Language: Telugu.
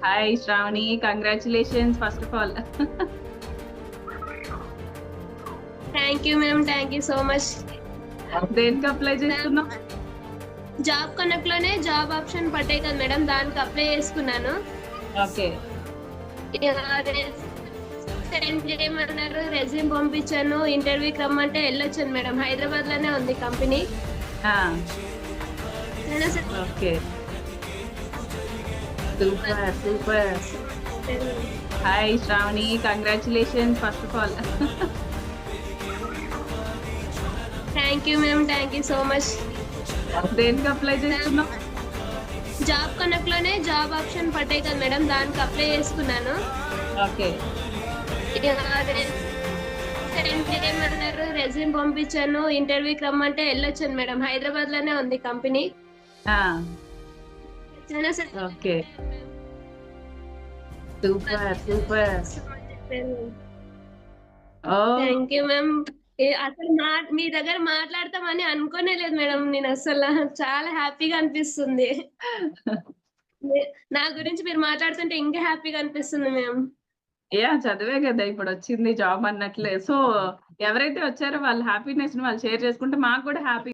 Hi Sravani, congratulations first of all. Thank you ma'am, thank you so much. దేనికి అప్లై చేస్తున్నావు? జాబ్ కనెక్ట్ లోనే జాబ్ ఆప్షన్ పట్టాయి కదా మేడం, దానికి అప్లై చేసుకున్నాను. ఓకే. సెండ్ చేయమన్నారు, రెజ్యూమ్ పంపించాను, ఇంటర్వ్యూకి రమ్మంటే వెళ్ళొచ్చాను మేడం. హైదరాబాద్ లోనే ఉంది company. Okay, super super. Hi Sravani, congratulations first of all. Thank you ma'am, thank you so much. దేనికి అప్లై చేస్తున్నావు? జాబ్ కనెక్ట్ లోనే జాబ్ ఆప్షన్ పట్టాయి కదా మేడం, దానికి అప్లై చేసుకున్నాను. ఓకే. సెండ్ చేయమన్నారు, రెజ్యూమ్ పంపించాను, ఇంటర్వ్యూకి రమ్మంటే వెళ్ళొచ్చాను మేడం. హైదరాబాద్ లోనే ఉంది company. Okay, super super. Thank you ma'am. అసలు మీ దగ్గర మాట్లాడతామని అనుకోనే లేదు మేడం. నేను అసలు చాలా హ్యాపీగా అనిపిస్తుంది. నా గురించి మీరు మాట్లాడుతుంటే ఇంకా హ్యాపీగా అనిపిస్తుంది మ్యామ్. చదివే కదా ఇప్పుడు వచ్చింది జాబ్ అన్నట్లే. సో ఎవరైతే వచ్చారో వాళ్ళ హ్యాపీనెస్ ని వాళ్ళు షేర్ చేసుకుంటే మాకు కూడా హ్యాపీ.